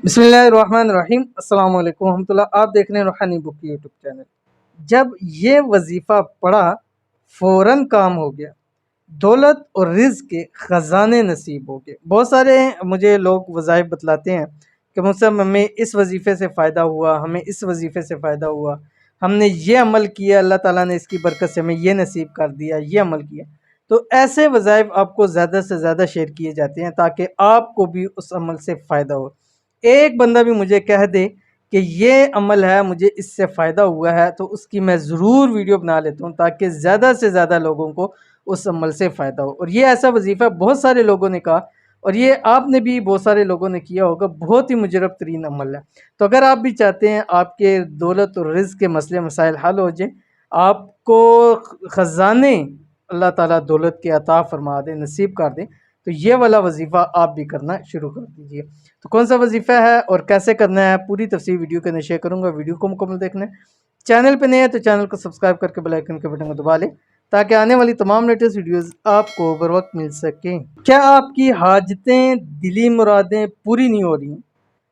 बिस्मिल्लाहिर्रहमानिर्रहीम। अस्सलाम वालेकुम रहमतुल्लाह। आप देख रहे हैं रूहानी बुक यूट्यूब चैनल। जब ये वजीफ़ा पढ़ा फ़ौरन काम हो गया, दौलत और रिज़्क़ के ख़जाने नसीब हो गए। बहुत सारे मुझे लोग वज़ाइफ बतलाते हैं कि मुझसे हमें इस वजीफ़े से फ़ायदा हुआ, हमें इस वजीफ़े से फ़ायदा हुआ, हमने ये अमल किया, अल्लाह ताला ने इसकी बरकत से हमें ये नसीब कर दिया, ये अमल किया। तो ऐसे वज़ाइफ आपको ज़्यादा से ज़्यादा शेयर किए जाते हैं ताकि आपको भी उस अमल से फ़ायदा हो। एक बंदा भी मुझे कह दे कि ये अमल है, मुझे इससे फ़ायदा हुआ है, तो उसकी मैं ज़रूर वीडियो बना लेता हूँ ताकि ज़्यादा से ज़्यादा लोगों को उस अमल से फ़ायदा हो। और ये ऐसा वजीफ़ा बहुत सारे लोगों ने कहा और ये आपने भी बहुत सारे लोगों ने किया होगा, बहुत ही मुजरब तरीन अमल है। तो अगर आप भी चाहते हैं आपके दौलत और रिज़्क़ के मसले मसाइल हल हो जाए, आपको ख़जाने अल्लाह ताला दौलत के अता फ़रमा दे, नसीब कर दे, तो ये वाला वजीफ़ा आप भी करना शुरू कर दीजिए। तो कौन सा वजीफ़ा है और कैसे करना है, पूरी तफसील वीडियो के अंदर शेयर करूँगा। वीडियो को मुकम्मल देखना है। चैनल पे नए हैं तो चैनल को सब्सक्राइब करके बेल आइकन के बटन को दबा लें ताकि आने वाली तमाम लेटेस्ट वीडियोस आपको बर वक्त मिल सकें। क्या आपकी हाजतें, दिली मुरादें पूरी नहीं हो रही,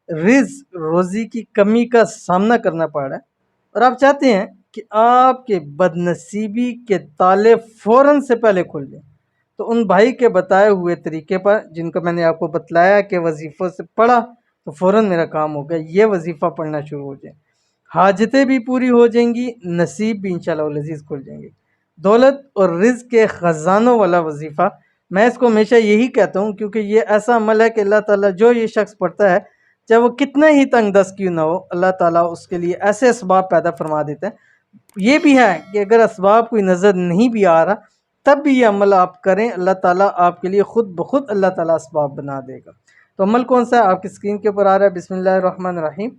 रिज़्क़ रोज़ी की कमी का सामना करना पड़ रहा है और आप चाहते हैं कि आपके बदनसीबी के ताले फ़ौरन से पहले खुल जाएँ, तो उन भाई के बताए हुए तरीके पर, जिनको मैंने आपको बतलाया कि वजीफ़ों से पढ़ा तो फ़ौरन मेरा काम हो गया, ये वजीफ़ा पढ़ना शुरू हो जाए, हाजतें भी पूरी हो जाएंगी, नसीब भी इंशाअल्लाह लजीज़ खुल जाएंगे। दौलत और रिज़्क़ के ख़जानों वाला वजीफ़ा, मैं इसको हमेशा यही कहता हूँ क्योंकि ये ऐसा अमल है कि अल्लाह ताला जो ये शख्स पढ़ता है, चाहे वो कितना ही तंग दस्त क्यों ना हो, अल्लाह ताला उसके लिए ऐसे असबाब पैदा फरमा देता है। ये भी है कि अगर असबाब कोई नज़र नहीं भी आ रहा तब भी ये अमल आप करें, अल्लाह ताला आपके लिए ख़ुद ब खुद अल्लाह ताला असबाब बना देगा। तो अमल कौन सा है आपकी स्क्रीन के ऊपर आ रहा है। बिस्मिल्लाहिर्रहमानिर्रहीम।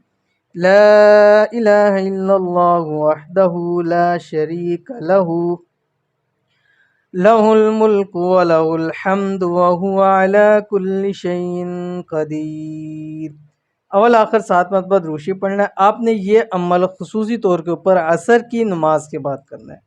ला इलाहा इल्लल्लाहु वहदहु ला शरीका लहू लहुल मुल्कु व लहुल हम्दु व हुवा अला कुल्लि शैइन क़दीर। अव्वल आखिर 7 मरतबा दुरूद पढ़ना है। आपने ये अमल खुसूसी तौर के ऊपर असर की नमाज के बाद करना है,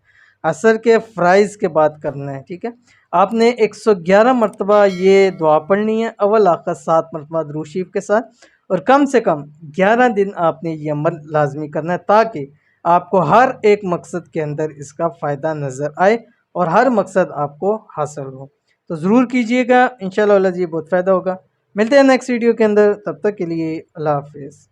असर के फ़राइज़ के बाद करना है, ठीक है। आपने 111 मरतबा ये दुआ पढ़नी है, अव्वल आखिर 7 मरतबा दुरूद शरीफ के साथ, और कम से कम 11 दिन आपने ये अमल लाजमी करना है ताकि आपको हर एक मकसद के अंदर इसका फ़ायदा नज़र आए और हर मकसद आपको हासिल हो। तो ज़रूर कीजिएगा, इंशाअल्लाह जी बहुत फ़ायदा होगा। मिलते हैं नेक्स्ट वीडियो के अंदर, तब तक के लिए अल्लाह हाफ़िज़।